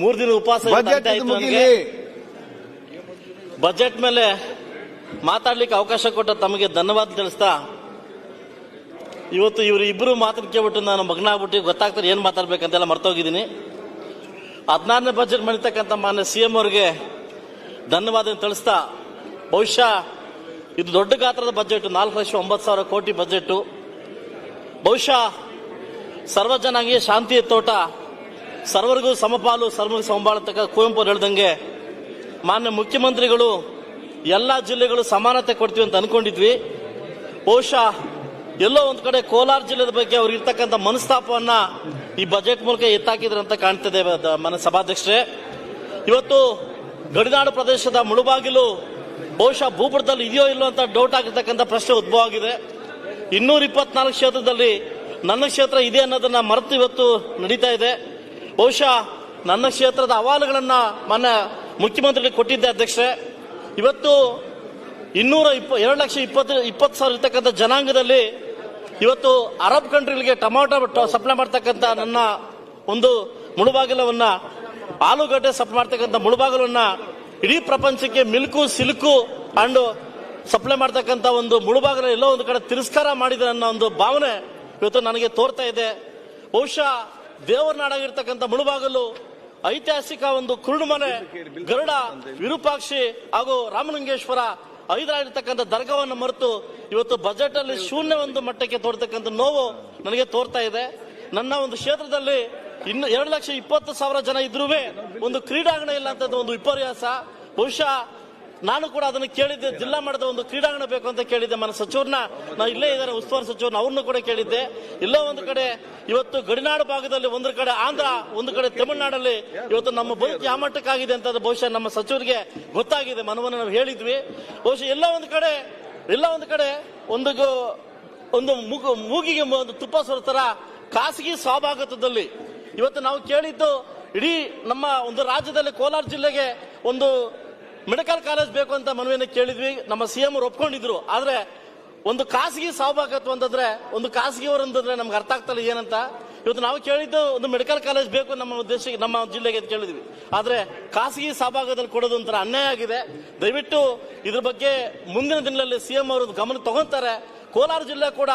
3 ದಿನ ಉಪವಾಸ ಬಜೆಟ್ ಮೇಲೆ ಮಾತಾಡ್ಲಿಕ್ಕೆ ಅವಕಾಶ ಕೊಟ್ಟ ತಮಗೆ ಧನ್ಯವಾದ ತಿಳಿಸ್ತಾ, ಇವತ್ತು ಇವರು ಇಬ್ಬರು ಮಾತನ್ನು ಕೇಳ್ಬಿಟ್ಟು ನಾನು ಮಗ್ನ ಆಗ್ಬಿಟ್ಟು ಗೊತ್ತಾಗ್ತಾರೆ ಏನ್ ಮಾತಾಡ್ಬೇಕಂತೆಲ್ಲ ಮರ್ತೋಗಿದ್ದೀನಿ. 16ನೇ ಬಜೆಟ್ ಮಾಡಿರ್ತಕ್ಕಂಥ ಮಾನ್ಯ CM ಅವರಿಗೆ ಧನ್ಯವಾದ ತಿಳಿಸ್ತಾ, ಬಹುಶಃ ಇದು ದೊಡ್ಡ ಗಾತ್ರದ ಬಜೆಟ್, 4,09,000 ಕೋಟಿ ಬಜೆಟ್. ಬಹುಶಃ ಸರ್ವಜನಾಂಗೀಯ ಶಾಂತಿಯ ತೋಟ, ಸರ್ವರಿಗೂ ಸಮಪಾಲು ಸರ್ವರಿಗೂ ಸಮಬಾಳತಕ್ಕ ಕುವೆಂಪು ಹೇಳ್ದಂಗೆ ಮಾನ್ಯ ಮುಖ್ಯಮಂತ್ರಿಗಳು ಎಲ್ಲಾ ಜಿಲ್ಲೆಗಳು ಸಮಾನತೆ ಕೊಡ್ತೀವಿ ಅಂತ ಅನ್ಕೊಂಡಿದ್ವಿ. ಬಹುಶಃ ಎಲ್ಲೋ ಒಂದ್ ಕಡೆ ಕೋಲಾರ ಜಿಲ್ಲೆದ ಬಗ್ಗೆ ಅವ್ರಿಗೆ ಇರ್ತಕ್ಕಂಥ ಮನಸ್ತಾಪವನ್ನ ಈ ಬಜೆಟ್ ಮೂಲಕ ಎತ್ತಾಕಿದ್ರು ಅಂತ ಕಾಣ್ತದೆ. ಮನ ಸಭಾಧ್ಯಕ್ಷರೇ, ಇವತ್ತು ಗಡಿನಾಡು ಪ್ರದೇಶದ ಮುಳುಬಾಗಿಲು ಬಹುಶಃ ಭೂಪಟದಲ್ಲಿ ಇದೆಯೋ ಇಲ್ಲೋ ಅಂತ ಡೌಟ್ ಆಗಿರ್ತಕ್ಕಂಥ ಪ್ರಶ್ನೆ ಉದ್ಭವ ಆಗಿದೆ. 224 ಕ್ಷೇತ್ರದಲ್ಲಿ ನನ್ನ ಕ್ಷೇತ್ರ ಇದೆ ಅನ್ನೋದನ್ನ ಮರೆತು ಇವತ್ತು ನಡೀತಾ ಇದೆ. ಬಹುಶಃ ನನ್ನ ಕ್ಷೇತ್ರದ ಅಹವಾಲುಗಳನ್ನ ಮಾನ್ಯ ಮುಖ್ಯಮಂತ್ರಿಗಳಿಗೆ ಕೊಟ್ಟಿದ್ದೆ ಅಧ್ಯಕ್ಷರೇ. ಇವತ್ತು 2,20,000 ಇರ್ತಕ್ಕಂಥ ಜನಾಂಗದಲ್ಲಿ ಇವತ್ತು ಅರಬ್ ಕಂಟ್ರಿಗಳಿಗೆ ಟೊಮಾಟೊ ಸಪ್ಲೈ ಮಾಡ್ತಕ್ಕಂಥ ನನ್ನ ಒಂದು ಮುಳುಬಾಗಿಲವನ್ನ, ಆಲೂಗಡ್ಡೆ ಸಪ್ಲೈ ಮಾಡ್ತಕ್ಕಂಥ ಮುಳುಬಾಗಿಲವನ್ನ ಇಡೀ ಪ್ರಪಂಚಕ್ಕೆ ಮಿಲ್ಕು ಸಿಲ್ಕು ಅಂಡ್ ಸಪ್ಲೈ ಮಾಡ್ತಕ್ಕಂಥ ಒಂದು ಮುಳುಬಾಗಿಲ ಎಲ್ಲೋ ಒಂದು ಕಡೆ ತಿರಸ್ಕಾರ ಮಾಡಿದ್ರೆ ಅನ್ನೋ ಒಂದು ಭಾವನೆ ಇವತ್ತು ನನಗೆ ತೋರ್ತಾ ಇದೆ. ಬಹುಶಃ ದೇವರ ನಾಡಾಗಿರ್ತಕ್ಕಂಥ ಮುಳುಬಾಗಿಲು ಐತಿಹಾಸಿಕ ಒಂದು ಕುರುಡುಮನೆ, ಗರುಡ, ವಿರೂಪಾಕ್ಷಿ ಹಾಗೂ ರಾಮಲಿಂಗೇಶ್ವರ ಐದರಾಗಿರ್ತಕ್ಕಂಥ ದರ್ಗಾವನ್ನು ಮರೆತು ಇವತ್ತು ಬಜೆಟ್ ಅಲ್ಲಿ ಶೂನ್ಯ ಒಂದು ಮಟ್ಟಕ್ಕೆ ತೋರ್ತಕ್ಕಂಥ ನೋವು ನನಗೆ ತೋರ್ತಾ ಇದೆ. ನನ್ನ ಒಂದು ಕ್ಷೇತ್ರದಲ್ಲಿ ಇನ್ನು 2,20,000 ಜನ ಇದ್ರೂ ಒಂದು ಕ್ರೀಡಾಂಗಣ ಇಲ್ಲ ಅಂತ ಒಂದು ವಿಪರ್ಯಾಸ. ಬಹುಶಃ ನಾನು ಕೂಡ ಅದನ್ನು ಕೇಳಿದ್ದೆ, ಜಿಲ್ಲಾ ಮಟ್ಟದ ಒಂದು ಕ್ರೀಡಾಂಗಣ ಬೇಕು ಅಂತ ಕೇಳಿದ್ದೆ. ಮನ ಸಚಿವರನ್ನ, ನಾವು ಇಲ್ಲೇ ಇದ್ದಾರೆ ಉಸ್ತುವಾರಿ ಸಚಿವರನ್ನ, ಅವ್ರನ್ನು ಕೂಡ ಕೇಳಿದ್ದೆ. ಎಲ್ಲೋ ಒಂದು ಕಡೆ ಇವತ್ತು ಗಡಿನಾಡು ಭಾಗದಲ್ಲಿ ಒಂದು ಕಡೆ ಆಂಧ್ರ, ಒಂದು ಕಡೆ ತಮಿಳುನಾಡಲ್ಲಿ ಇವತ್ತು ನಮ್ಮ ಬದುಕು ಯಾವ ಮಟ್ಟಕ್ಕಾಗಿದೆ ಅಂತ ಬಹುಶಃ ನಮ್ಮ ಸಚಿವರಿಗೆ ಗೊತ್ತಾಗಿದೆ, ಮನವನ್ನು ನಾವು ಹೇಳಿದ್ವಿ. ಬಹುಶಃ ಎಲ್ಲ ಒಂದು ಕಡೆ ಒಂದು ಮೂಗಿಗೆ ಒಂದು ತುಪ್ಪ ಸುರಿತರ ಖಾಸಗಿ ಸಹಭಾಗಿತ್ವದಲ್ಲಿ ಇವತ್ತು ನಾವು ಕೇಳಿದ್ದು, ಇಡೀ ನಮ್ಮ ಒಂದು ರಾಜ್ಯದಲ್ಲಿ ಕೋಲಾರ ಜಿಲ್ಲೆಗೆ ಒಂದು ಮೆಡಿಕಲ್ ಕಾಲೇಜ್ ಬೇಕು ಅಂತ ಮನವಿಯನ್ನು ಕೇಳಿದ್ವಿ. ನಮ್ಮ CM ಅವರು ಒಪ್ಕೊಂಡಿದ್ರು. ಆದ್ರೆ ಒಂದು ಖಾಸಗಿ ಸಹಭಾಗಿತ್ವ ಅಂತಂದ್ರೆ, ಒಂದು ಖಾಸಗಿಯವರಂತಂದ್ರೆ ನಮ್ಗೆ ಅರ್ಥ ಆಗ್ತಲ್ಲ ಏನಂತ. ಇವತ್ತು ನಾವು ಕೇಳಿದ್ದು ಒಂದು ಮೆಡಿಕಲ್ ಕಾಲೇಜ್ ಬೇಕು ನಮ್ಮ ದೇಶಕ್ಕೆ, ನಮ್ಮ ಜಿಲ್ಲೆಗೆ ಅಂತ ಕೇಳಿದ್ವಿ. ಆದ್ರೆ ಖಾಸಗಿ ಸಹಭಾಗದಲ್ಲಿ ಕೊಡೋದು ಒಂಥರ ಅನ್ಯಾಯ ಆಗಿದೆ. ದಯವಿಟ್ಟು ಇದ್ರ ಬಗ್ಗೆ ಮುಂದಿನ ದಿನಗಳಲ್ಲಿ CM ಅವರು ಗಮನ ತಗೊಂತಾರೆ. ಕೋಲಾರ ಜಿಲ್ಲೆ ಕೂಡ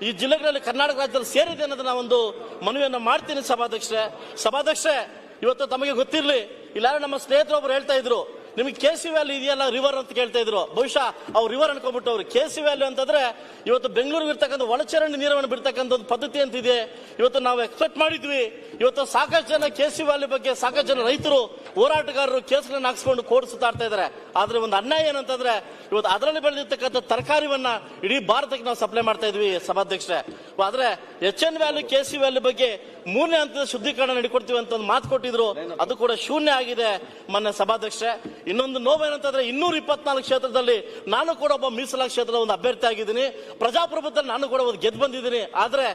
ಈ ಜಿಲ್ಲೆಗಳಲ್ಲಿ ಕರ್ನಾಟಕ ರಾಜ್ಯದಲ್ಲಿ ಸೇರಿದೆ ಅನ್ನೋದನ್ನ ಒಂದು ಮನವಿಯನ್ನು ಮಾಡ್ತೀನಿ ಸಭಾಧ್ಯಕ್ಷರೇ. ಇವತ್ತು ತಮಗೆ ಗೊತ್ತಿರಲಿ, ಇಲ್ಲಾರು ನಮ್ಮ ಸ್ನೇಹಿತರು ಒಬ್ರು ಹೇಳ್ತಾ ಇದ್ರು, ನಿಮಗೆ KC ವ್ಯಾಲಿ ಇದೆಯಲ್ಲ ರಿವರ್ ಅಂತ ಕೇಳ್ತಾ ಇದ್ರು. ಬಹುಶಃ ಅವ್ರು ರಿವರ್ ಅನ್ಕೊಂಡ್ಬಿಟ್ಟು ಅವ್ರು KC ವ್ಯಾಲಿ ಅಂತಂದ್ರೆ ಇವತ್ತು ಬೆಂಗಳೂರಿಗೆ ಇರ್ತಕ್ಕಂಥ ಒಳಚರಂಡಿ ನೀರನ್ನು ಬಿಡ್ತಕ್ಕಂಥ ಒಂದು ಪದ್ಧತಿ ಅಂತಿದೆ. ಇವತ್ತು ನಾವು ಎಕ್ಸ್ಪೆಕ್ಟ್ ಮಾಡಿದ್ವಿ. ಇವತ್ತು ಸಾಕಷ್ಟು ಜನ KC ವ್ಯಾಲಿ ಬಗ್ಗೆ ಸಾಕಷ್ಟು ಜನ ರೈತರು, ಹೋರಾಟಗಾರರು ಕೇಸ್ಗಳನ್ನ ಹಾಕ್ಸ್ಕೊಂಡು ಕೋರ್ಟ್ ಸುತ್ತಾಡ್ತಾ ಇದ್ದಾರೆ. ಆದ್ರೆ ಒಂದು ಅನ್ಯಾಯ ಏನಂತಂದ್ರೆ, ಇವತ್ತು ಅದರಲ್ಲಿ ಬೆಳೆದಿರ್ತಕ್ಕಂಥ ತರಕಾರಿವನ್ನ ಇಡೀ ಭಾರತಕ್ಕೆ ನಾವು ಸಪ್ಲೈ ಮಾಡ್ತಾ ಇದ್ವಿ ಸಭಾಧ್ಯಕ್ಷರೇ. ಆದ್ರೆ HN ವ್ಯಾಲಿ KC ವ್ಯಾಲಿ ಬಗ್ಗೆ 3ನೇ ಹಂತದ ಶುದ್ಧೀಕರಣ ನಡಿಕೊಡ್ತೀವಿ ಅಂತ ಒಂದು ಮಾತು ಕೊಟ್ಟಿದ್ರು, ಅದು ಕೂಡ ಶೂನ್ಯ ಆಗಿದೆ ಮೊನ್ನೆ ಸಭಾಧ್ಯಕ್ಷರೇ. ಇನ್ನೊಂದು ನೋವೇನಂತಂದ್ರೆ, 224 ಕ್ಷೇತ್ರದಲ್ಲಿ ನಾನು ಕೂಡ ಒಬ್ಬ ಮೀಸಲಾದ ಕ್ಷೇತ್ರದ ಒಂದು ಅಭ್ಯರ್ಥಿ ಆಗಿದ್ದೀನಿ. ಪ್ರಜಾಪ್ರಭುತ್ವದಲ್ಲಿ ನಾನು ಕೂಡ ಒಂದು ಗೆದ್ದು ಬಂದಿದ್ದೀನಿ. ಆದ್ರೆ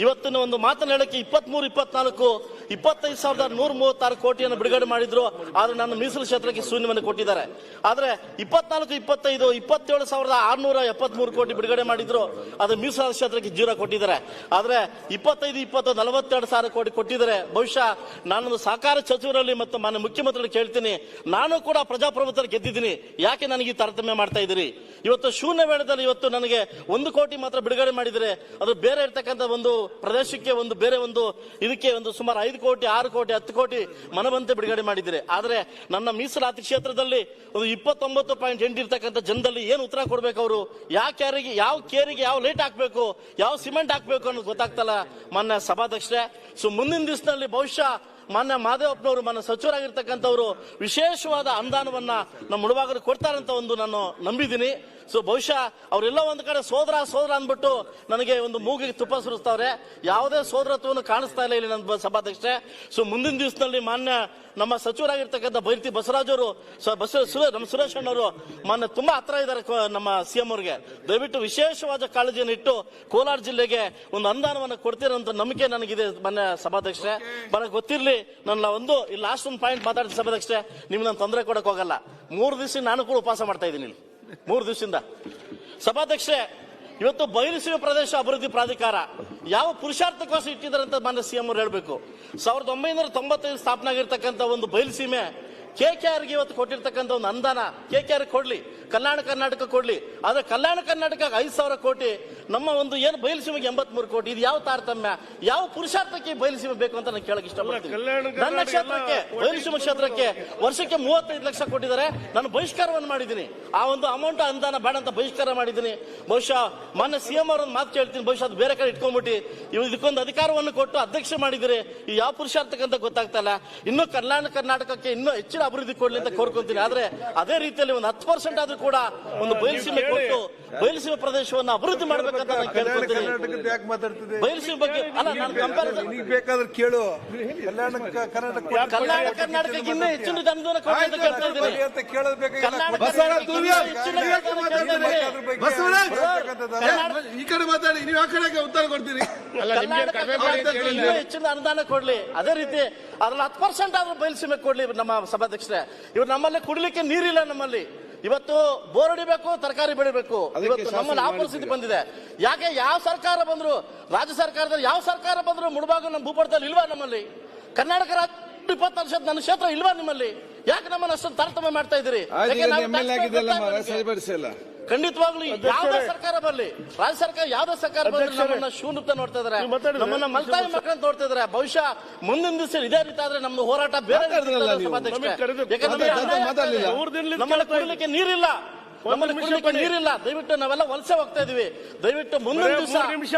ಇವತ್ತಿನ ಒಂದು ಮಾತನ್ನ ಹೇಳಕ್ಕೆ 23-24 25,136 ಕೋಟಿಯನ್ನು ಬಿಡುಗಡೆ ಮಾಡಿದ್ರು. ಆದ್ರೆ ನನ್ನ ಮೀಸಲು ಕ್ಷೇತ್ರಕ್ಕೆ ಶೂನ್ಯವನ್ನು ಕೊಟ್ಟಿದ್ದಾರೆ. ಆದ್ರೆ 24-25 27,673 ಕೋಟಿ ಬಿಡುಗಡೆ ಮಾಡಿದ್ರು. ಅದು ಮೀಸಲಾದ ಕ್ಷೇತ್ರಕ್ಕೆ 0 ಕೊಟ್ಟಿದ್ದಾರೆ. ಆದ್ರೆ 25-20 42,000 ಕೋಟಿ ಕೊಟ್ಟಿದ್ದಾರೆ. ಬಹುಶಃ ನಾನೊಂದು ಸಹಕಾರ ಸಚಿವರಲ್ಲಿ ಮತ್ತು ಮಾನ್ಯ ಮುಖ್ಯಮಂತ್ರಿಗಳು ಕೇಳ್ತೀನಿ, ನಾನು ಕೂಡ ಪ್ರಜಾಪ್ರಭುತ್ವದಲ್ಲಿ ಗೆದ್ದಿದ್ದೀನಿ, ಯಾಕೆ ನನಗೆ ತಾರತಮ್ಯ ಮಾಡ್ತಾ ಇದ್ದೀರಿ? ಇವತ್ತು ಶೂನ್ಯ ವೇಳೆದಲ್ಲಿ ಇವತ್ತು ನನಗೆ 1 ಕೋಟಿ ಮಾತ್ರ ಬಿಡುಗಡೆ ಮಾಡಿದರೆ, ಅದು ಬೇರೆ ಇರ್ತಕ್ಕಂಥ ಒಂದು ಪ್ರದೇಶಕ್ಕೆ ಒಂದು ಬೇರೆ ಒಂದು ಇದಕ್ಕೆ ಒಂದು ಸುಮಾರು 5 ಕೋಟಿ 6 ಕೋಟಿ 10 ಕೋಟಿ ಮನವಂತೆ ಬಿಡುಗಡೆ ಮಾಡಿದ್ದೀರಿ. ಆದ್ರೆ ನನ್ನ ಮೀಸಲಾತಿ ಕ್ಷೇತ್ರದಲ್ಲಿ ಒಂದು 29.8 ಇರ್ತಕ್ಕಂಥ ಜನದಲ್ಲಿ ಏನು ಉತ್ತರ ಕೊಡ್ಬೇಕು? ಅವರು ಯಾವ ಕೇರಿಗೆ ಯಾವ ಲೈಟ್ ಹಾಕ್ಬೇಕು, ಯಾವ ಸಿಮೆಂಟ್ ಹಾಕ್ಬೇಕು ಅನ್ನೋದು ಗೊತ್ತಾಗ್ತಲ್ಲ ಮಾನ್ಯ ಸಭಾಧ್ಯಕ್ಷರೇ. ಸೊ ಮುಂದಿನ ದಿವಸದಲ್ಲಿ ಬಹುಶಃ ಮಾನ್ಯ ಮಾದೇವಪ್ಪನವರು, ಮಾನ್ಯ ಸಚಿವರಾಗಿರ್ತಕ್ಕಂಥವ್ರು ವಿಶೇಷವಾದ ಅನುದಾನವನ್ನ ನಮ್ಮ ಮುಳುಬಾಗಿಲು ಕೊಡ್ತಾರಂತ ಒಂದು ನಾನು ನಂಬಿದ್ದೀನಿ. ಸೊ ಬಹುಶಃ ಅವರೆಲ್ಲ ಒಂದು ಕಡೆ ಸೋದರ ಅಂದ್ಬಿಟ್ಟು ನನಗೆ ಒಂದು ಮೂಗಿಗೆ ತುಪ್ಪ ಸುರಿಸ್ತಾವ್ರೆ. ಯಾವುದೇ ಸೋದರತ್ವವನ್ನು ಕಾಣಿಸ್ತಾ ಇಲ್ಲ ಇಲ್ಲಿ ನನ್ನ ಸಭಾಧ್ಯಕ್ಷರೇ. ಸೊ ಮುಂದಿನ ದಿವಸದಲ್ಲಿ ಮಾನ್ಯ ನಮ್ಮ ಸಚಿವರಾಗಿರ್ತಕ್ಕಂಥ ಬೈರತಿ ಬಸವರಾಜ್ ಅವರು, ನಮ್ಮ ಸುರೇಶ್ ಅಣ್ಣವರು ಮಾನ್ಯ ತುಂಬಾ ಹತ್ರ ಇದ್ದಾರೆ ನಮ್ಮ CM ಅವರಿಗೆ. ದಯವಿಟ್ಟು ವಿಶೇಷವಾದ ಕಾಳಜಿಯನ್ನು ಇಟ್ಟು ಕೋಲಾರ ಜಿಲ್ಲೆಗೆ ಒಂದು ಅನುದಾನವನ್ನು ಕೊಡ್ತೀರಂತ ನಂಬಿಕೆ ನನಗಿದೆ ಮಾನ್ಯ ಸಭಾಧ್ಯಕ್ಷರೇ. ನನಗೆ ಗೊತ್ತಿರಲಿ, ನನ್ನ ಲಾಸ್ಟ್ ಒಂದು ಪಾಯಿಂಟ್ ಮಾತಾಡ್ತೀನಿ ಸಭಾಧ್ಯಕ್ಷರೇ, ನಿಮ್ಗೆ ನಾನು ತೊಂದರೆ ಕೊಡಕ್ ಹೋಗಲ್ಲ. 3 ದಿವಸ ನಾನು ಕೂಡ ಉಪವಾಸ ಮಾಡ್ತಾ ಇದ್ದೀನಿ ಇಲ್ಲಿ 3 ದಿವಸದಿಂದ ಸಭಾಧ್ಯಕ್ಷರೇ. ಇವತ್ತು ಬಯಲುಸೀಮೆ ಪ್ರದೇಶ ಅಭಿವೃದ್ಧಿ ಪ್ರಾಧಿಕಾರ ಯಾವ ಪುರುಷಾರ್ಥಕ್ಕೋಸ್ಕರ ಇಟ್ಟಿದ್ದಾರೆ ಅಂತ ಮಾನ್ಯ ಸಿಎಂ ಅವರು ಹೇಳಬೇಕು. 1995 ಸ್ಥಾಪನೆ ಆಗಿರ್ತಕ್ಕಂಥ ಒಂದು ಬಯಲುಸೀಮೆ KKRಗೆ ಇವತ್ತು ಕೊಟ್ಟಿರ್ತಕ್ಕಂಥ ಒಂದು ಅನುದಾನ KKR ಕೊಡ್ಲಿ, ಕಲ್ಯಾಣ ಕರ್ನಾಟಕ ಕೊಡ್ಲಿ, ಆದ್ರೆ ಕಲ್ಯಾಣ ಕರ್ನಾಟಕ 5,000 ಕೋಟಿ, ನಮ್ಮ ಒಂದು ಏನು ಬಯಲುಸೀಮೆಗೆ 83 ಕೋಟಿ. ಇದು ಯಾವ ತಾರತಮ್ಯ, ಯಾವ ಪುರುಷಾರ್ಥಕ್ಕೆ ಬಯಲುಸೀಮೆ ಬೇಕು ಅಂತ ನಾನು ಕೇಳಕ್ ಇಷ್ಟಪಡ್ತೀನಿ. ನನ್ನ ಕ್ಷೇತ್ರಕ್ಕೆ ಬಯಲುಸೀಮೆ ಕ್ಷೇತ್ರಕ್ಕೆ ವರ್ಷಕ್ಕೆ 35 ಲಕ್ಷ ಕೊಟ್ಟಿದ್ದಾರೆ. ನಾನು ಬಹಿಷ್ಕಾರವನ್ನು ಮಾಡಿದ್ದೀನಿ. ಆ ಒಂದು ಅಮೌಂಟ್ ಅನುದಾನ ಬೇಡ ಅಂತ ಬಹಿಷ್ಕಾರ ಮಾಡಿದ್ದೀನಿ. ಬಹುಶಃ ಮಾನ್ಯ ಸಿಎಂ ಅವರೊಂದು ಮಾತು ಕೇಳ್ತೀನಿ, ಬಹುಶಃ ಅದು ಬೇರೆ ಕಡೆ ಇಟ್ಕೊಂಡ್ಬಿಟ್ಟು ಇವು ಇದಕ್ಕೊಂದು ಅಧಿಕಾರವನ್ನು ಕೊಟ್ಟು ಅಧ್ಯಕ್ಷ ಮಾಡಿದಿರಿ. ಈ ಯಾವ ಪುರುಷಾರ್ಥಕ್ಕಂತ ಗೊತ್ತಾಗ್ತಾ ಇಲ್ಲ. ಇನ್ನು ಕಲ್ಯಾಣ ಕರ್ನಾಟಕಕ್ಕೆ ಇನ್ನೂ ಹೆಚ್ಚಿನ ಅಭಿವೃದ್ಧಿ ಕೊಡ್ಲಿ ಅಂತ ಕೋರ್ಕೊಂತೀನಿ. ಆದ್ರೆ ಅದೇ ರೀತಿಯಲ್ಲಿ ಒಂದು 10% ಆದ್ರೂ ಕೂಡ ಒಂದು ಬಯಲುಸೀಮೆ ಕೊಟ್ಟು ಬಯಲುಸೀಮೆ ಪ್ರದೇಶವನ್ನು ಅಭಿವೃದ್ಧಿ ಮಾಡ್ಬೇಕಂತ ನಾನು ಕೇಳ್ಕೊಳ್ತೀನಿ. ಬಯಲುಸೀಮೆ ಬಗ್ಗೆ ಅಲ್ಲ, ನಾನು ಕಂಪ್ಯಾರಿಸನ್ ಬೇಕಾದ್ರೆ ಕೇಳು. ಕಲ್ಯಾಣ ಕರ್ನಾಟಕಕ್ಕೆ ಇನ್ನೂ ಹೆಚ್ಚಿನ ಅನುದಾನ ಕೊಡಿ ಅಂತ ಕೇಳ್ತಾ ಇದ್ದೀನಿ. ಈ ಕಡೆ ಮಾತಾಡಿ, ನೀವು ಆ ಕಡೆಗೆ ಉತ್ತರ ಕೊಡ್ತೀರಿ. ಇನ್ನೂ ಹೆಚ್ಚಿನ ಅನುದಾನ ಕೊಡ್ಲಿ. ಅದೇ ರೀತಿ ಅದ್ರಲ್ಲಿ 10% ಆದ್ರೂ ಬಯಲುಸೀಮೆ ಕೊಡ್ಲಿ. ನಮ್ಮ ಸಭಾಧ್ಯಕ್ಷರೇ, ಇವ್ರು ನಮ್ಮಲ್ಲಿ ಕುಡಿಲಿಕ್ಕೆ ನೀರಿಲ್ಲ. ನಮ್ಮಲ್ಲಿ ಇವತ್ತು ಬೋರ್ ಹೊಡಿಬೇಕು, ತರಕಾರಿ ಬೆಳಿಬೇಕು. ಇವತ್ತು ನಮ್ಮಲ್ಲಿ ಆ ಪರಿಸ್ಥಿತಿ ಬಂದಿದೆ. ಯಾಕೆ ಯಾವ ಸರ್ಕಾರ ಬಂದ್ರು, ರಾಜ್ಯ ಸರ್ಕಾರದಲ್ಲಿ ಯಾವ ಸರ್ಕಾರ ಬಂದ್ರು ಮುಳುಬಾಗ ನಮ್ಮ ಭೂಪಟದಲ್ಲಿ ಇಲ್ವಾ? ನಮ್ಮಲ್ಲಿ ಕರ್ನಾಟಕ ರಾಜ್ಯ 20% ನನ್ನ ಕ್ಷೇತ್ರ ಇಲ್ವಾ ನಿಮ್ಮಲ್ಲಿ? ಯಾಕೆ ನಮ್ಮನ್ನು ಅಷ್ಟೊಂದು ತಾರತಮ್ಯ ಮಾಡ್ತಾ ಇದ್ದೀರಿ? ಖಂಡಿತವಾಗ್ಲೂ ಯಾವ್ದೇ ಸರ್ಕಾರ ಬರಲಿ, ರಾಜ್ಯ ಸರ್ಕಾರ ಯಾವ್ದೇ ಸರ್ಕಾರ ಬರಲಿ, ನಮ್ಮನ್ನ ಶೂನ್ಯತೆ ನೋಡ್ತಾ ಇದಾರೆ, ನಮ್ಮನ್ನ ಮಲ್ತಾಯಿ ಮಕ್ಕಳನ್ನ ನೋಡ್ತಾ ಇದಾರೆ. ಬಹುಶಃ ಮುಂದಿನ ದಿವಸ ಇದೇ ರೀತಿ ಆದ್ರೆ ನಮ್ದು ಹೋರಾಟ ಬೇರೆ. ನಮ್ಮಲ್ಲಿ ಕುಡಿಲಿಕ್ಕೆ ನೀರಿಲ್ಲ, ನಮ್ಮಲ್ಲಿ ಕುಡಿಲಿಕ್ಕೆ ನೀರಿಲ್ಲ. ದಯವಿಟ್ಟು ನಾವೆಲ್ಲ ವಲಸೆ ಹೋಗ್ತಾ ಇದೀವಿ. ದಯವಿಟ್ಟು ಮುಂದಿನ ದಿವಸ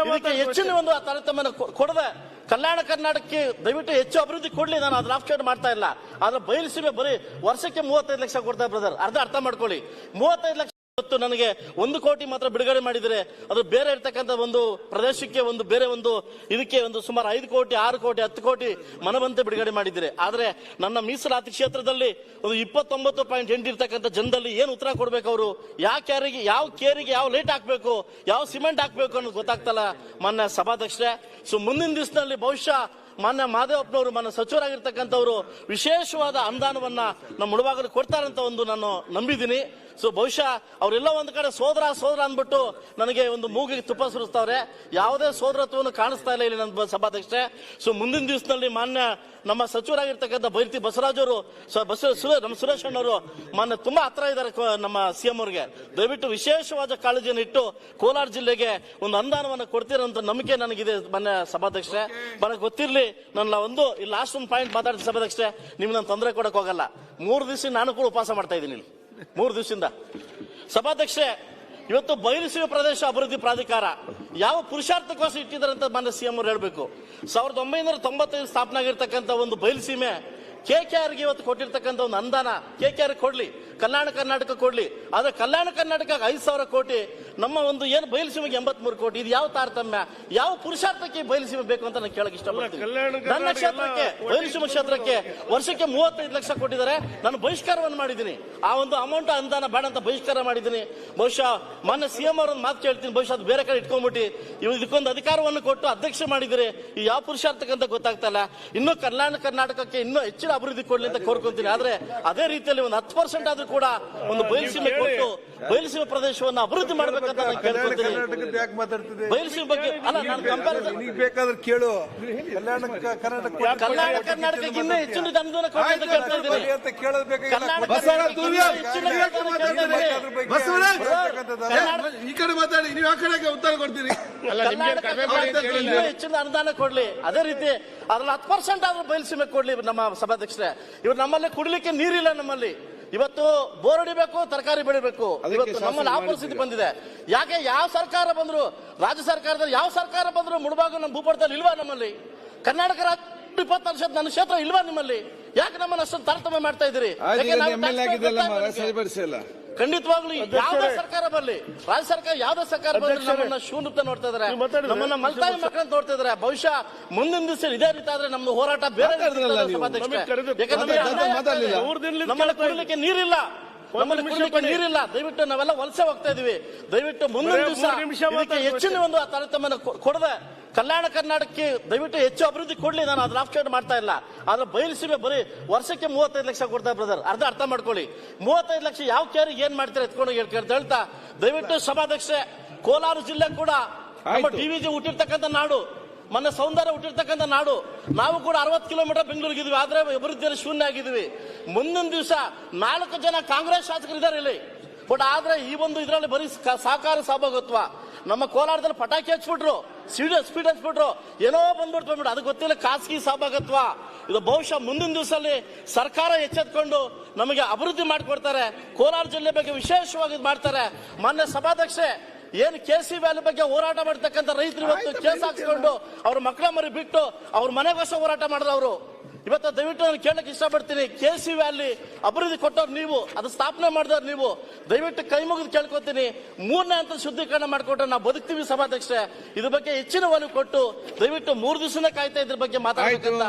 ಹೆಚ್ಚಿನ ಒಂದು ತಾರತಮ್ಯ ಕೊಡದೆ ಕಲ್ಯಾಣ ಕರ್ನಾಟಕಕ್ಕೆ ದಯವಿಟ್ಟು ಹೆಚ್ಚು ಅಭಿವೃದ್ಧಿ ಕೊಡ್ಲಿ. ನಾನು ಅದ್ರ ಆಫ್ಷೇಟ್ ಮಾಡ್ತಾ ಇಲ್ಲ. ಆದ್ರೆ ಬಯಲುಸೀಮೆ ಬರೀ ವರ್ಷಕ್ಕೆ 35 ಲಕ್ಷ ಕೊಡ್ತಾ ಬ್ರದರ್, ಅರ್ಥ ಮಾಡ್ಕೊಳ್ಳಿ. 35 ಲಕ್ಷ ಇವತ್ತು ನನಗೆ 1 ಕೋಟಿ ಮಾತ್ರ ಬಿಡುಗಡೆ ಮಾಡಿದರೆ, ಅದು ಬೇರೆ ಇರ್ತಕ್ಕಂಥ ಒಂದು ಪ್ರದೇಶಕ್ಕೆ ಒಂದು ಬೇರೆ ಒಂದು ಇದಕ್ಕೆ ಒಂದು ಸುಮಾರು 5 ಕೋಟಿ 6 ಕೋಟಿ 10 ಕೋಟಿ ಮನವಂತೆ ಬಿಡುಗಡೆ ಮಾಡಿದ್ದೀರಿ. ಆದ್ರೆ ನನ್ನ ಮೀಸಲಾತಿ ಕ್ಷೇತ್ರದಲ್ಲಿ ಒಂದು 29.8 ಇರ್ತಕ್ಕಂಥ ಜನದಲ್ಲಿ ಏನು ಉತ್ತರ ಕೊಡ್ಬೇಕು? ಅವರು ಯಾವ ಕೇರಿಗೆ ಯಾವ ಲೈಟ್ ಹಾಕ್ಬೇಕು, ಯಾವ ಸಿಮೆಂಟ್ ಹಾಕ್ಬೇಕು ಅನ್ನೋದು ಗೊತ್ತಾಗ್ತಲ್ಲ ಮಾನ್ಯ ಸಭಾಧ್ಯಕ್ಷರೇ. ಸೊ ಮುಂದಿನ ದಿವಸದಲ್ಲಿ ಬಹುಶಃ ಮಾನ್ಯ ಮಹದೇವಪ್ಪನವರು, ಮಾನ್ಯ ಸಚಿವರಾಗಿರ್ತಕ್ಕಂಥವ್ರು ವಿಶೇಷವಾದ ಅನುದಾನವನ್ನ ನಮ್ಮ ಮುಳುಬಾಗಲು ಕೊಡ್ತಾರಂತ ಒಂದು ನಾನು ನಂಬಿದ್ದೀನಿ. ಸೊ ಬಹುಶಃ ಅವರೆಲ್ಲ ಒಂದ್ ಕಡೆ ಸೋದರ ಅಂದ್ಬಿಟ್ಟು ನನಗೆ ಒಂದು ಮೂಗಿಗೆ ತುಪ್ಪ ಸುರಿಸ್ತಾವ್ರೆ. ಯಾವುದೇ ಸೋದರತ್ವವನ್ನು ಕಾಣಿಸ್ತಾ ಇಲ್ಲ ಇಲ್ಲಿ ನನ್ನ ಸಭಾಧ್ಯಕ್ಷರೇ. ಸೊ ಮುಂದಿನ ದಿವಸದಲ್ಲಿ ಮಾನ್ಯ ನಮ್ಮ ಸಚಿವರಾಗಿರ್ತಕ್ಕಂಥ ಬೈರತಿ ಬಸವರಾಜ್ ಅವರು, ನಮ್ಮ ಸುರೇಶ್ ಅಣ್ಣವರು ಮಾನ್ಯ ತುಂಬಾ ಹತ್ರ ಇದ್ದಾರೆ ನಮ್ಮ ಸಿಎಂ ಅವರಿಗೆ. ದಯವಿಟ್ಟು ವಿಶೇಷವಾದ ಕಾಳಜಿಯನ್ನು ಇಟ್ಟು ಕೋಲಾರ ಜಿಲ್ಲೆಗೆ ಒಂದು ಅನುದಾನವನ್ನು ಕೊಡ್ತೀರಂತ ನಂಬಿಕೆ ನನಗಿದೆ ಮಾನ್ಯ ಸಭಾಧ್ಯಕ್ಷರೇ. ನನಗೆ ಗೊತ್ತಿರಲಿ, ನನ್ನ ಒಂದು ಈ ಲಾಸ್ಟ್ ಒಂದು ಪಾಯಿಂಟ್ ಮಾತಾಡ್ತೀನಿ ಸಭಾಧ್ಯಕ್ಷರೇ, ನಿಮ್ಗೆ ನಾನು ತೊಂದರೆ ಕೊಡಕ್ ಹೋಗಲ್ಲ. 3 ದಿವಸ ನಾನು ಕೂಡ ಉಪವಾಸ ಮಾಡ್ತಾ ಇದ್ದೀನಿ ಇಲ್ಲಿ 3 ದಿವಸದಿಂದ. ಸಭಾಧ್ಯಕ್ಷರೇ, ಇವತ್ತು ಬಯಲುಸೀಮೆ ಪ್ರದೇಶ ಅಭಿವೃದ್ಧಿ ಪ್ರಾಧಿಕಾರ ಯಾವ ಪುರುಷಾರ್ಥಕ್ಕೋಸ್ಕರ ಇಟ್ಟಿದ್ದಾರೆ ಅಂತ ಮಾನ್ಯ ಸಿಎಂ ಅವರು ಹೇಳಬೇಕು. 1995 ಸ್ಥಾಪನೆ ಆಗಿರ್ತಕ್ಕಂಥ ಒಂದು ಬಯಲುಸೀಮೆ KKRಗೆ ಇವತ್ತು ಕೊಟ್ಟಿರ್ತಕ್ಕಂಥ ಒಂದು ಅನುದಾನ KKR ಕೊಡ್ಲಿ, ಕಲ್ಯಾಣ ಕರ್ನಾಟಕ ಕೊಡ್ಲಿ, ಆದ್ರೆ ಕಲ್ಯಾಣ ಕರ್ನಾಟಕ 5,000 ಕೋಟಿ, ನಮ್ಮ ಒಂದು ಏನು ಬಯಲುಸೀಮೆಗೆ 83 ಕೋಟಿ. ಇದು ಯಾವ ತಾರತಮ್ಯ, ಯಾವ ಪುರುಷಾರ್ಥಕ್ಕೆ ಬಯಲುಸೀಮೆ ಬೇಕು ಅಂತ ನಾನು ಕೇಳಕ್ ಇಷ್ಟಪಡ್ತೀನಿ. ನನ್ನ ಕ್ಷೇತ್ರಕ್ಕೆ ಬಯಲುಸೀಮೆ ಕ್ಷೇತ್ರಕ್ಕೆ ವರ್ಷಕ್ಕೆ 35 ಲಕ್ಷ ಕೊಟ್ಟಿದ್ದಾರೆ. ನಾನು ಬಹಿಷ್ಕಾರವನ್ನು ಮಾಡಿದ್ದೀನಿ. ಆ ಒಂದು ಅಮೌಂಟ್ ಅನುದಾನ ಬೇಡ ಅಂತ ಬಹಿಷ್ಕಾರ ಮಾಡಿದ್ದೀನಿ. ಬಹುಶಃ ಮಾನ್ಯ ಸಿಎಂ ಅವರೊಂದು ಮಾತು ಕೇಳ್ತೀನಿ, ಬಹುಶಃ ಅದು ಬೇರೆ ಕಡೆ ಇಟ್ಕೊಂಡ್ಬಿಟ್ಟು ಇವು ಇದಕ್ಕೊಂದು ಅಧಿಕಾರವನ್ನು ಕೊಟ್ಟು ಅಧ್ಯಕ್ಷ ಮಾಡಿದಿರಿ. ಈ ಯಾವ ಪುರುಷಾರ್ಥಕ್ಕಂತ ಗೊತ್ತಾಗ್ತಾ ಇಲ್ಲ. ಇನ್ನು ಕಲ್ಯಾಣ ಕರ್ನಾಟಕಕ್ಕೆ ಇನ್ನೂ ಹೆಚ್ಚಿನ ಅಭಿವೃದ್ಧಿ ಕೊಡ್ಲಿ ಅಂತ ಕೋರ್ಕೊಂತೀನಿ. ಆದ್ರೆ ಅದೇ ರೀತಿಯಲ್ಲಿ ಒಂದು 10% ಆದ್ರೂ ಕೂಡ ಒಂದು ಬಯಲುಸೀಮೆ ಕೊಟ್ಟು ಬಯಲುಸೀಮೆ ಪ್ರದೇಶವನ್ನು ಅಭಿವೃದ್ಧಿ ಮಾಡ್ಬೇಕಂತ ನಾನು ಕೇಳ್ಕೊಳ್ತೀನಿ. ಬಯಲುಸೀಮೆ ಬಗ್ಗೆ ಅಲ್ಲ, ನಾನು ಕಂಪ್ಯಾರಿಸನ್ ಬೇಕಾದ್ರೆ ಕೇಳು. ಕಲ್ಯಾಣ ಕರ್ನಾಟಕಕ್ಕೆ ಇನ್ನೂ ಹೆಚ್ಚಿನ ಅನುದಾನ ಕೊಡ್ಲಿ ಅಂತ ಕೇಳ್ತಾ ಇದ್ದೀನಿ. ಈ ಕಡೆ ಮಾತಾಡಿ, ನೀವು ಆ ಕಡೆಗೆ ಉತ್ತರ ಕೊಡ್ತೀರಿ. ಇನ್ನೂ ಹೆಚ್ಚಿನ ಅನುದಾನ ಕೊಡ್ಲಿ. ಅದೇ ರೀತಿ ಅದ್ರಲ್ಲಿ 10% ಆದ್ರೂ ಬಯಲುಸೀಮೆ ಕೊಡ್ಲಿ. ನಮ್ಮ ಸಭಾಧ್ಯಕ್ಷರೇ, ಇವ್ರು ನಮ್ಮಲ್ಲಿ ಕುಡಿಲಿಕ್ಕೆ ನೀರಿಲ್ಲ. ನಮ್ಮಲ್ಲಿ ಇವತ್ತು ಬೋರ್ ಹೊಡಿಬೇಕು, ತರಕಾರಿ ಬೆಳಿಬೇಕು. ಇವತ್ತು ನಮ್ಮಲ್ಲಿ ಆ ಪರಿಸ್ಥಿತಿ ಬಂದಿದೆ. ಯಾಕೆ ಯಾವ ಸರ್ಕಾರ ಬಂದ್ರು, ರಾಜ್ಯ ಸರ್ಕಾರದಲ್ಲಿ ಯಾವ ಸರ್ಕಾರ ಬಂದ್ರು ಮುಳುಬಾಗ ನಮ್ಮ ಭೂಪಟದಲ್ಲಿ ಇಲ್ವಾ? ನಮ್ಮಲ್ಲಿ ಕರ್ನಾಟಕ ರಾಜ್ಯ 20% ನನ್ನ ಕ್ಷೇತ್ರ ಇಲ್ವಾ ನಿಮ್ಮಲ್ಲಿ? ಯಾಕೆ ನಮ್ಮನ್ನು ಅಷ್ಟೊಂದು ತಾರತಮ್ಯ ಮಾಡ್ತಾ ಇದ್ದೀರಿ? ಖಂಡಿತವಾಗ್ಲೂ ಯಾವ್ದೇ ಸರ್ಕಾರ ಬರಲಿ, ರಾಜ್ಯ ಸರ್ಕಾರ ಯಾವ್ದೇ ಸರ್ಕಾರ ಬರಲಿ, ನಮ್ಮನ್ನ ಶೂನ್ಯತೆ ನೋಡ್ತಾ ಇದಾರೆ, ನಮ್ಮನ್ನ ಮಲ್ತಾಯಿ ಮಕ್ಕಳನ್ನ ನೋಡ್ತಾ ಇದಾರೆ. ಬಹುಶಃ ಮುಂದಿನ ದಿವಸ ಇದೇ ರೀತಿ ಆದ್ರೆ ನಮ್ದು ಹೋರಾಟ ಬೇರೆ. ನಮ್ಮಲ್ಲಿ ಕುಡಿಲಿಕ್ಕೆ ನೀರಿಲ್ಲ, ನಮ್ಮಲ್ಲಿ ಕುಡಿಲಿಕ್ಕೆ ನೀರಿಲ್ಲ. ದಯವಿಟ್ಟು ನಾವೆಲ್ಲ ವಲಸೆ ಹೋಗ್ತಾ ಇದೀವಿ. ದಯವಿಟ್ಟು ಮುಂದಿನ ದಿವಸ ಇದಕ್ಕೆ ಹೆಚ್ಚಿನ ಒಂದು ತಾರತಮ್ಯ ಕೊಡದೆ ಕಲ್ಯಾಣ ಕರ್ನಾಟಕಕ್ಕೆ ದಯವಿಟ್ಟು ಹೆಚ್ಚು ಅಭಿವೃದ್ಧಿ ಕೊಡ್ಲಿ. ನಾನು ಅದ್ರ ಆಕ್ಷೇಪ ಮಾಡ್ತಾ ಇಲ್ಲ. ಆದ್ರೆ ಬಯಲುಸೀಮೆ ಬರೀ ವರ್ಷಕ್ಕೆ 35 ಲಕ್ಷ ಕೊಡ್ತಾರೆ ಬ್ರದರ್. ಅರ್ಥ ಮಾಡ್ಕೊಳ್ಳಿ. 35 ಲಕ್ಷ ಯಾವ ಕೇರಿಗೆ ಏನ್ ಮಾಡ್ತಾರೆ ಎತ್ಕೊಂಡು ಹೇಳ್ತಾ ದಯವಿಟ್ಟು ಸಭಾಧ್ಯಕ್ಷೆ, ಕೋಲಾರ ಜಿಲ್ಲೆ ಕೂಡ ನಮ್ಮ ಡಿವಿಜಿ ಹುಟ್ಟಿರ್ತಕ್ಕಂಥ ನಾಡು, ಮೊನ್ನೆ ಸೌಂದರ್ಯ ಹುಟ್ಟಿರ್ತಕ್ಕಂಥ ನಾಡು. ನಾವು ಕೂಡ 60 ಕಿಲೋಮೀಟರ್ ಬೆಂಗಳೂರಿಗೆ ಇದ್ವಿ, ಆದ್ರೆ ಅಭಿವೃದ್ಧಿಯಲ್ಲಿ ಶೂನ್ಯ ಆಗಿದ್ವಿ. ಮುಂದಿನ ದಿವಸ 4 ಜನ ಕಾಂಗ್ರೆಸ್ ಶಾಸಕರಿದ್ದಾರೆ ಇಲ್ಲಿ. ಬಟ್ ಆದ್ರೆ ಈ ಒಂದು ಇದರಲ್ಲಿ ಬರೀ ಸಹಕಾರ ಸಹಭಾಗತ್ವ. ನಮ್ಮ ಕೋಲಾರದಲ್ಲಿ ಪಟಾಕಿ ಹಚ್ಬಿಟ್ರು, ಸ್ಪೀಡ್ ಹಚ್ಬಿಟ್ರು, ಏನೋ ಬಂದ್ಬಿಟ್ಟು ಅದು ಗೊತ್ತಿಲ್ಲ. ಖಾಸಗಿ ಸಹಭಾಗತ್ವ ಇದು ಬಹುಶಃ ಮುಂದಿನ ದಿವಸದಲ್ಲಿ ಸರ್ಕಾರ ಎಚ್ಚೆತ್ಕೊಂಡು ನಮಗೆ ಅಭಿವೃದ್ಧಿ ಮಾಡಿಕೊಡ್ತಾರೆ. ಕೋಲಾರ ಜಿಲ್ಲೆ ಬಗ್ಗೆ ವಿಶೇಷವಾಗಿ ಮಾಡ್ತಾರೆ. ಮಾನ್ಯ ಸಭಾಧ್ಯಕ್ಷೆ, ಏನು KC ವ್ಯಾಲಿ ಬಗ್ಗೆ ಹೋರಾಟ ಮಾಡ್ತಕ್ಕಂಥ ರೈತರು ಇವತ್ತು ಕೇಸ್ ಹಾಕಿಸ್ಕೊಂಡು ಅವ್ರ ಮಕ್ಕಳ ಮರಿ ಬಿಟ್ಟು ಅವ್ರ ಮನೆಗೋಸ್ಕರ ಹೋರಾಟ ಮಾಡಿದವರು. ಇವತ್ತು ದಯವಿಟ್ಟು ನಾನು ಕೇಳಕ್ಕೆ ಇಷ್ಟಪಡ್ತೀನಿ, KC ವ್ಯಾಲಿ ಅಭಿವೃದ್ಧಿ ಕೊಟ್ಟವ್ರು ನೀವು, ಅದು ಸ್ಥಾಪನೆ ಮಾಡಿದವ್ರು ನೀವು. ದಯವಿಟ್ಟು ಕೈ ಮುಗಿದು ಕೇಳ್ಕೊತೀನಿ, 3ನೇ ಹಂತ ಶುದ್ಧೀಕರಣ ಮಾಡಿಕೊಟ್ರೆ ನಾವು ಬದುಕ್ತೀವಿ. ಸಭಾಧ್ಯಕ್ಷೆ, ಇದ್ರ ಬಗ್ಗೆ ಹೆಚ್ಚಿನ ಒಲವು ಕೊಟ್ಟು ದಯವಿಟ್ಟು 3 ದಿವಸನೇ ಕಾಯ್ತಾ ಇದ್ರ ಬಗ್ಗೆ ಮಾತಾಡಬೇಕಂತ.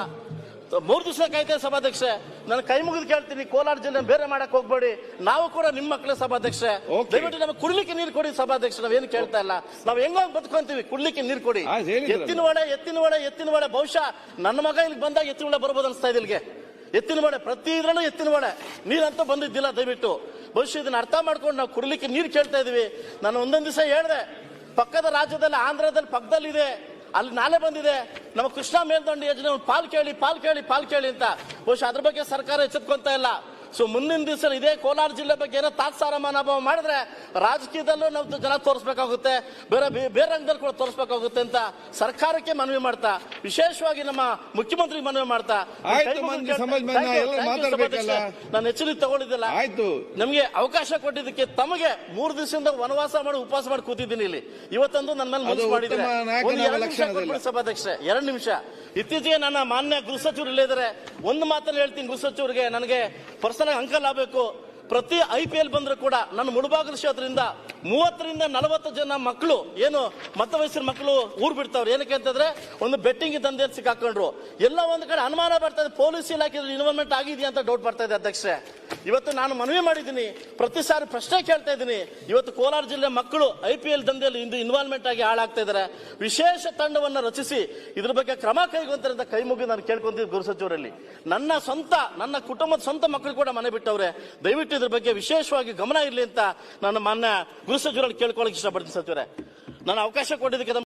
3 ದಿವಸ ಕಾಯ್ತಾ ಸಭಾಧ್ಯಕ್ಷೆ, ನಾನು ಕೈ ಮುಗಿದು ಕೇಳ್ತೀನಿ, ಕೋಲಾರ ಜಿಲ್ಲೆ ಬೇರೆ ಮಾಡಕ್ ಹೋಗ್ಬೇಡಿ. ನಾವು ಕೂಡ ನಿಮ್ಮ ಮಕ್ಕಳೇ ಸಭಾಧ್ಯಕ್ಷೆ. ದಯವಿಟ್ಟು ನಮಗೆ ಕುಡ್ಲಿಕ್ಕೆ ನೀರು ಕೊಡಿ ಸಭಾಧ್ಯಕ್ಷೆ. ನಾವೇನು ಕೇಳ್ತಾ ಇಲ್ಲ, ನಾವು ಹೆಂಗೋಗಿ ಬದುಕೊಂತೀವಿ, ಕುಡ್ಲಿಕ್ಕೆ ನೀರು ಕೊಡಿ. ಎತ್ತಿನ ಒಡೆ ಬಹುಶಃ ನನ್ನ ಮಗ ಇಲ್ಲಿಗೆ ಬಂದಾಗ ಎತ್ತಿನ ಒಡೆ ಬರ್ಬೋದು ಅನ್ಸ್ತಾ ಇದೆ. ಇಲ್ಲಿಗೆ ಎತ್ತಿನ ಒಡೆ, ಪ್ರತಿ ಇದ್ರಲ್ಲೂ ಎತ್ತಿನ ಒಡೆ, ನೀರಂತೂ ಬಂದಿದ್ದಿಲ್ಲ. ದಯವಿಟ್ಟು ಬಹುಶಃ ಇದನ್ನ ಅರ್ಥ ಮಾಡ್ಕೊಂಡು ನಾವು ಕುಡ್ಲಿಕ್ಕೆ ನೀರು ಕೇಳ್ತಾ ಇದೀವಿ. ನಾನು ಒಂದೊಂದು ದಿವಸ ಹೇಳಿದೆ, ಪಕ್ಕದ ರಾಜ್ಯದಲ್ಲಿ ಆಂಧ್ರದಲ್ಲಿ ಪಕ್ಕದಲ್ಲಿದೆ, ಅಲ್ಲಿ ನಾಳೆ ಬಂದಿದೆ ನಮ್ಮ ಕೃಷ್ಣಾ ಮೇಲ್ದಂಡೆ ಯೋಜನೆ ಪಾಲ್ ಕೇಳಿ ಅಂತ. ಬಹುಶಃ ಅದ್ರ ಬಗ್ಗೆ ಸರ್ಕಾರ ಎಚ್ಚೆತ್ಕೊಂತ ಇಲ್ಲ. ಸೊ ಮುಂದಿನ ದಿವಸ ಇದೇ ಕೋಲಾರ ಜಿಲ್ಲೆ ಬಗ್ಗೆ ಏನೋ ತಾತ್ಸಾರ ಮನೋಭಾವ ಮಾಡಿದ್ರೆ ರಾಜಕೀಯದಲ್ಲೂ ನಾವು ಜನ ತೋರಿಸಬೇಕಾಗುತ್ತೆ, ಬೇರೆ ರಂಗದಲ್ಲಿ ಕೂಡ ತೋರಿಸಬೇಕಾಗುತ್ತೆ ಅಂತ ಸರ್ಕಾರಕ್ಕೆ ಮನವಿ ಮಾಡ್ತಾ, ವಿಶೇಷವಾಗಿ ನಮ್ಮ ಮುಖ್ಯಮಂತ್ರಿ ಮನವಿ ಮಾಡ್ತಾ, ನಾನು ಎಚ್ಚರಿಕೆ ತಗೊಂಡಿದ್ದಿಲ್ಲ. ನಮಗೆ ಅವಕಾಶ ಕೊಟ್ಟಿದ್ದಕ್ಕೆ ತಮಗೆ 3 ದಿವಸದಿಂದ ವನವಾಸ ಮಾಡಿ ಉಪವಾಸ ಮಾಡಿ ಕೂತಿದ್ದೀನಿ ಇಲ್ಲಿ. ಇವತ್ತಂದು ನನ್ನ ಮೇಲೆ ಮನಸ್ಸು ಮಾಡಿದ್ರೆ ಸಭಾಧ್ಯಕ್ಷೆ 2 ನಿಮಿಷ. ಇತ್ತೀಚೆಗೆ ನನ್ನ ಮಾನ್ಯ ಗೃಹ ಸಚಿವರು ಇಲ್ಲೇ ಇದ್ದಾರೆ. ಒಂದು ಮಾತನ್ನು ಹೇಳ್ತೀನಿ ಗೃಹ ಸಚಿವರಿಗೆ, ನನಗೆ ಪರ್ಸನಲ್ ಅಂಕಲ್ ಆಗಬೇಕು. ಪ್ರತಿ IPL ಬಂದ್ರು ಕೂಡ ನನ್ನ ಮುಳಬಾಗಿಲು ಕ್ಷೇತ್ರದಿಂದ 30 ರಿಂದ 40 ಜನ ಮಕ್ಕಳು, ಏನು ಮತ ವಯಸ್ಸಿನ ಮಕ್ಕಳು ಊರ್ ಬಿಡ್ತಾವ್ರು. ಏನಕ್ಕೆ ಅಂತಂದ್ರೆ ಒಂದು ಬೆಟ್ಟಿಂಗ್ ದಂಧೆಯಲ್ಲಿ ಸಿಕ್ಕಾಕೊಂಡ್ರು. ಎಲ್ಲ ಒಂದು ಕಡೆ ಅನುಮಾನ ಬರ್ತಾ ಇದೆ, ಪೊಲೀಸ್ ಇಲಾಖೆ ಇನ್ವಾಲ್ವ್ಮೆಂಟ್ ಆಗಿದೆಯಾ ಅಂತ ಡೌಟ್ ಬರ್ತಾ ಇದೆ. ಅಧ್ಯಕ್ಷೆ, ಇವತ್ತು ನಾನು ಮನವಿ ಮಾಡಿದ್ದೀನಿ, ಪ್ರತಿ ಸಾರಿ ಪ್ರಶ್ನೆ ಕೇಳ್ತಾ ಇದ್ದೀನಿ. ಇವತ್ತು ಕೋಲಾರ ಜಿಲ್ಲೆ ಮಕ್ಕಳು IPL ದಂಧೆಯಲ್ಲಿ ಇನ್ವಾಲ್ವ್ಮೆಂಟ್ ಆಗಿ ಹಾಳಾಗ್ತಾ ಇದ್ದಾರೆ. ವಿಶೇಷ ತಂಡವನ್ನು ರಚಿಸಿ ಇದ್ರ ಬಗ್ಗೆ ಕ್ರಮ ಕೈಗೊಂತಾರೆ ಅಂತ ಕೈ ಮುಗಿ ನಾನು ಕೇಳ್ಕೊಂತಿದ್ದೆ ಗೃಹ ಸಚಿವರಲ್ಲಿ. ನನ್ನ ಕುಟುಂಬದ ಸ್ವಂತ ಮಕ್ಕಳು ಕೂಡ ಮನೆ ಬಿಟ್ಟವ್ರೆ. ದಯವಿಟ್ಟು ಇದ್ರ ಬಗ್ಗೆ ವಿಶೇಷವಾಗಿ ಗಮನ ಇರಲಿ ಅಂತ ನಾನು ಮಾನ್ಯ ಗೃಹ ಸಚಿವರಲ್ಲಿ ಕೇಳ್ಕೊಳ್ಳಕ್ಕೆ ಇಷ್ಟಪಡ್ತೀನಿ. ಸಚಿವರೇ, ನಾನು ಅವಕಾಶ ಕೊಟ್ಟಿದ್ದಕ್ಕೆ